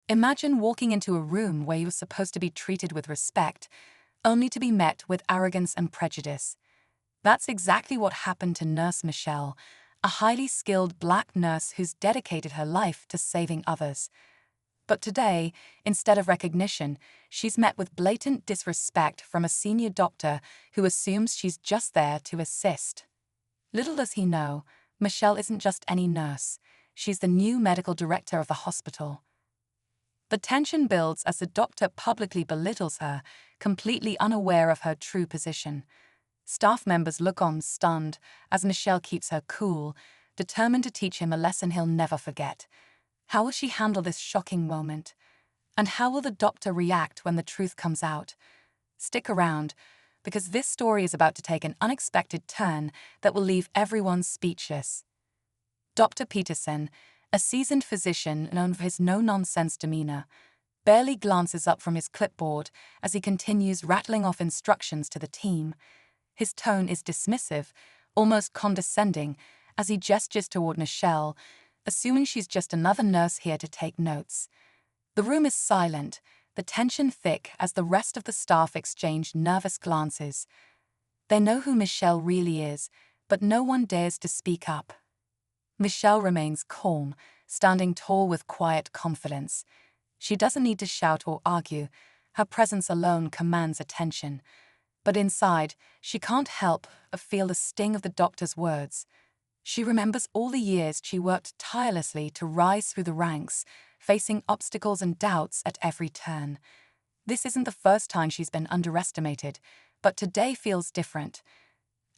Imagine walking into a room where you're supposed to be treated with respect, only to be met with arrogance and prejudice. That's exactly what happened to Nurse Michelle, a highly skilled black nurse who's dedicated her life to saving others. But today, instead of recognition, she's met with blatant disrespect from a senior doctor who assumes she's just there to assist. Little does he know, Michelle isn't just any nurse. She's the new medical director of the hospital. The tension builds as the doctor publicly belittles her, completely unaware of her true position. Staff members look on stunned as Michelle keeps her cool, determined to teach him a lesson he'll never forget. How will she handle this shocking moment? And how will the doctor react when the truth comes out? Stick around, because this story is about to take an unexpected turn that will leave everyone speechless. Dr. Peterson, a seasoned physician known for his no-nonsense demeanor, barely glances up from his clipboard as he continues rattling off instructions to the team. His tone is dismissive, almost condescending, as he gestures toward Michelle, assuming she's just another nurse here to take notes. The room is silent, the tension thick as the rest of the staff exchange nervous glances. They know who Michelle really is, but no one dares to speak up. Michelle remains calm, standing tall with quiet confidence. She doesn't need to shout or argue. Her presence alone commands attention. But inside, she can't help but feel the sting of the doctor's words. She remembers all the years she worked tirelessly to rise through the ranks, facing obstacles and doubts at every turn. This isn't the first time she's been underestimated, but today feels different.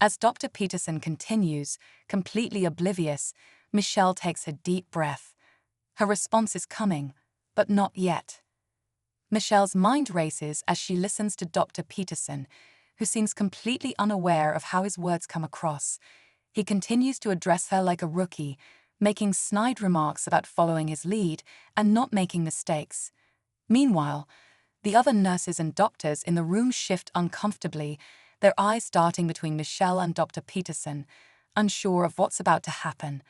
As Dr. Peterson continues, completely oblivious, Michelle takes a deep breath. Her response is coming, but not yet. Michelle's mind races as she listens to Dr. Peterson, who seems completely unaware of how his words come across. He continues to address her like a rookie, making snide remarks about following his lead and not making mistakes. Meanwhile, the other nurses and doctors in the room shift uncomfortably, their eyes darting between Michelle and Dr. Peterson, unsure of what's about to happen.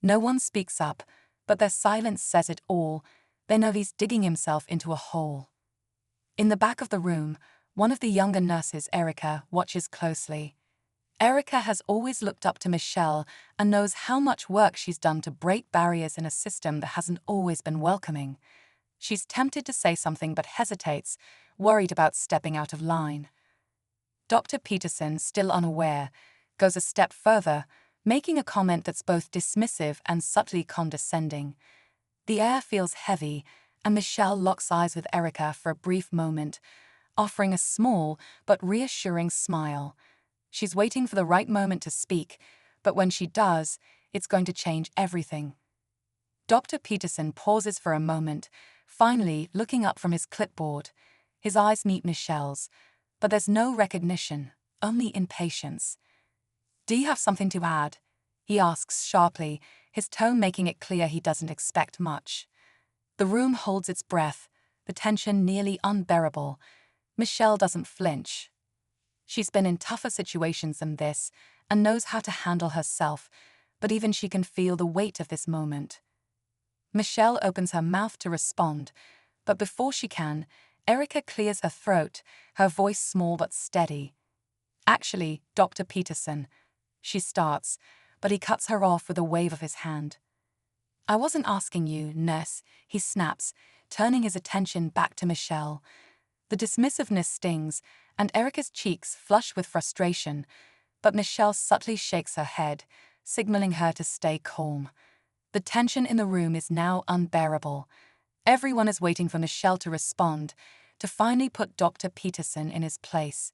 No one speaks up, but their silence says it all. They know he's digging himself into a hole. In the back of the room, one of the younger nurses, Erica, watches closely. Erica has always looked up to Michelle and knows how much work she's done to break barriers in a system that hasn't always been welcoming. She's tempted to say something but hesitates, worried about stepping out of line. Dr. Peterson, still unaware, goes a step further, making a comment that's both dismissive and subtly condescending. The air feels heavy, and Michelle locks eyes with Erica for a brief moment, offering a small but reassuring smile. She's waiting for the right moment to speak, but when she does, it's going to change everything. Dr. Peterson pauses for a moment, finally looking up from his clipboard. His eyes meet Michelle's, but there's no recognition, only impatience. "Do you have something to add?" he asks sharply, his tone making it clear he doesn't expect much. The room holds its breath, the tension nearly unbearable. Michelle doesn't flinch. She's been in tougher situations than this and knows how to handle herself, but even she can feel the weight of this moment. Michelle opens her mouth to respond, but before she can, Erica clears her throat, her voice small but steady. "Actually, Dr. Peterson," she starts, but he cuts her off with a wave of his hand. "I wasn't asking you, nurse," he snaps, turning his attention back to Michelle. The dismissiveness stings, and Erica's cheeks flush with frustration, but Michelle subtly shakes her head, signaling her to stay calm. The tension in the room is now unbearable. Everyone is waiting for Michelle to respond, to finally put Dr. Peterson in his place.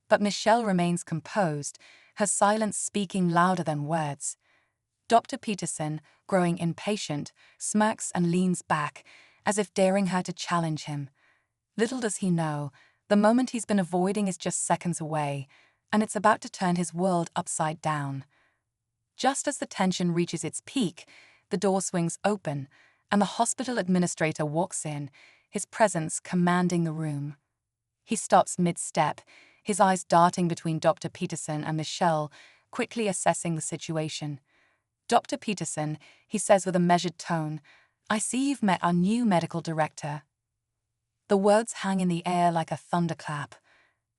But Michelle remains composed, her silence speaking louder than words. Dr. Peterson, growing impatient, smirks and leans back, as if daring her to challenge him. Little does he know, the moment he's been avoiding is just seconds away, and it's about to turn his world upside down. Just as the tension reaches its peak, the door swings open, and the hospital administrator walks in, his presence commanding the room. He stops mid-step, his eyes darting between Dr. Peterson and Michelle, quickly assessing the situation. "Dr. Peterson," he says with a measured tone, I see you've met our new medical director. The words hang in the air like a thunderclap.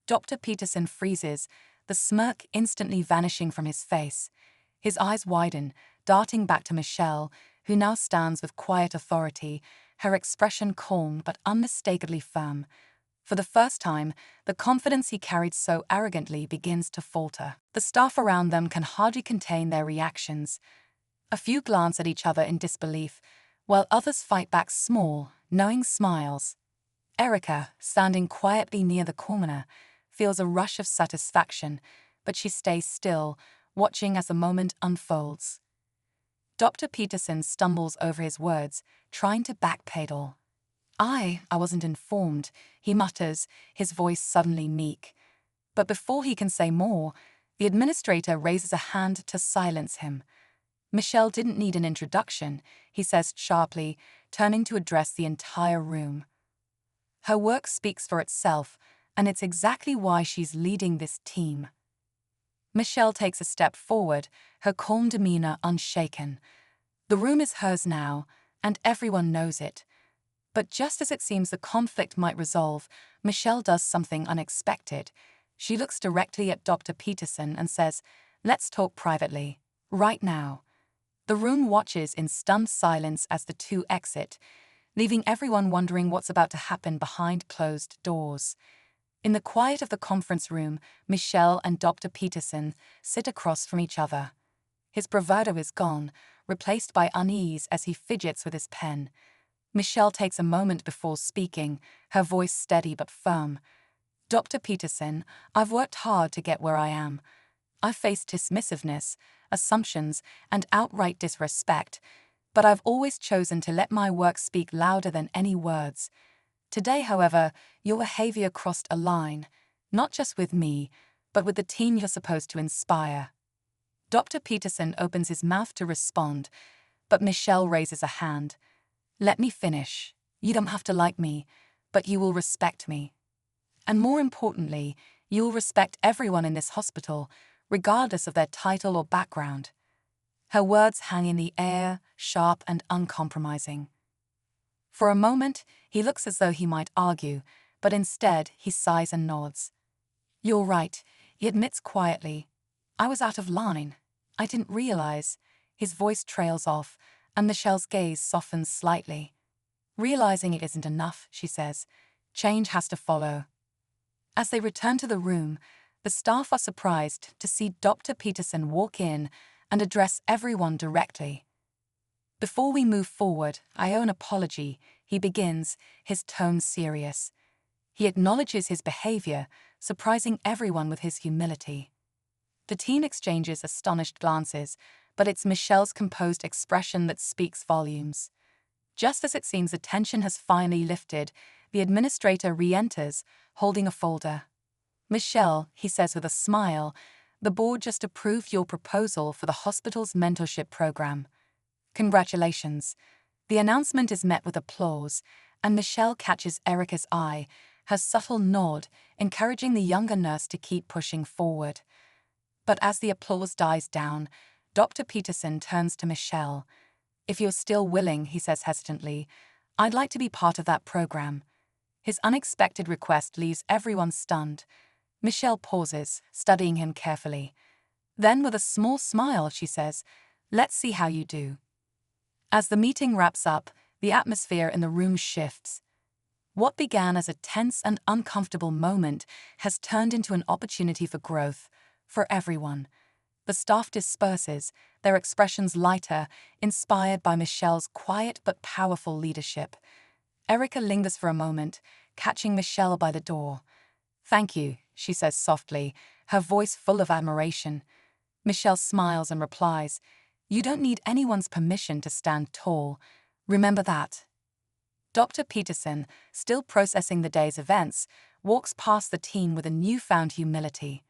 Dr. Peterson freezes, the smirk instantly vanishing from his face. His eyes widen, darting back to Michelle, who now stands with quiet authority, her expression calm but unmistakably firm. For the first time, the confidence he carried so arrogantly begins to falter. The staff around them can hardly contain their reactions. A few glance at each other in disbelief, while others fight back small, knowing smiles. Erica, standing quietly near the coroner, feels a rush of satisfaction, but she stays still, watching as the moment unfolds. Dr. Peterson stumbles over his words, trying to backpedal. I wasn't informed, he mutters, his voice suddenly meek. But before he can say more, the administrator raises a hand to silence him. Michelle didn't need an introduction, he says sharply, turning to address the entire room. Her work speaks for itself, and it's exactly why she's leading this team. Michelle takes a step forward, her calm demeanor unshaken. The room is hers now, and everyone knows it. But just as it seems the conflict might resolve, Michelle does something unexpected. She looks directly at Dr. Peterson and says, "Let's talk privately. Right now." The room watches in stunned silence as the two exit, leaving everyone wondering what's about to happen behind closed doors. In the quiet of the conference room, Michelle and Dr. Peterson sit across from each other. His bravado is gone, replaced by unease as he fidgets with his pen. Michelle takes a moment before speaking, her voice steady but firm. "Dr. Peterson, I've worked hard to get where I am. I've faced dismissiveness, assumptions, and outright disrespect, but I've always chosen to let my work speak louder than any words. Today, however, your behavior crossed a line, not just with me, but with the team you're supposed to inspire." Dr. Peterson opens his mouth to respond, but Michelle raises a hand. "Let me finish. You don't have to like me, but you will respect me. And more importantly, you will respect everyone in this hospital, regardless of their title or background." Her words hang in the air, sharp and uncompromising. For a moment, he looks as though he might argue, but instead he sighs and nods. "You're right," he admits quietly. "I was out of line. I didn't realize." His voice trails off, and Michelle's gaze softens slightly. Realizing it isn't enough, she says, "Change has to follow." As they return to the room, the staff are surprised to see Dr. Peterson walk in and address everyone directly. "Before we move forward, I owe an apology," he begins, his tone serious. He acknowledges his behavior, surprising everyone with his humility. The team exchanges astonished glances, but it's Michelle's composed expression that speaks volumes. Just as it seems the tension has finally lifted, the administrator re-enters, holding a folder. "Michelle," he says with a smile, "the board just approved your proposal for the hospital's mentorship program. Congratulations." The announcement is met with applause, and Michelle catches Erica's eye, her subtle nod, encouraging the younger nurse to keep pushing forward. But as the applause dies down, Dr. Peterson turns to Michelle. "If you're still willing," he says hesitantly, "I'd like to be part of that program." His unexpected request leaves everyone stunned. Michelle pauses, studying him carefully. Then, with a small smile, she says, "Let's see how you do." As the meeting wraps up, the atmosphere in the room shifts. What began as a tense and uncomfortable moment has turned into an opportunity for growth, for everyone. The staff disperses, their expressions lighter, inspired by Michelle's quiet but powerful leadership. Erica lingers for a moment, catching Michelle by the door. "Thank you," she says softly, her voice full of admiration. Michelle smiles and replies, "You don't need anyone's permission to stand tall. Remember that." Dr. Peterson, still processing the day's events, walks past the team with a newfound humility.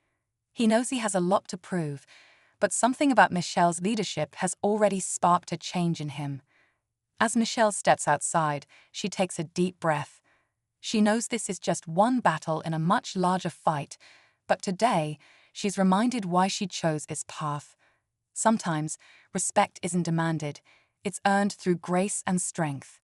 He knows he has a lot to prove, but something about Michelle's leadership has already sparked a change in him. As Michelle steps outside, she takes a deep breath. She knows this is just one battle in a much larger fight, but today, she's reminded why she chose this path. Sometimes, respect isn't demanded, it's earned through grace and strength.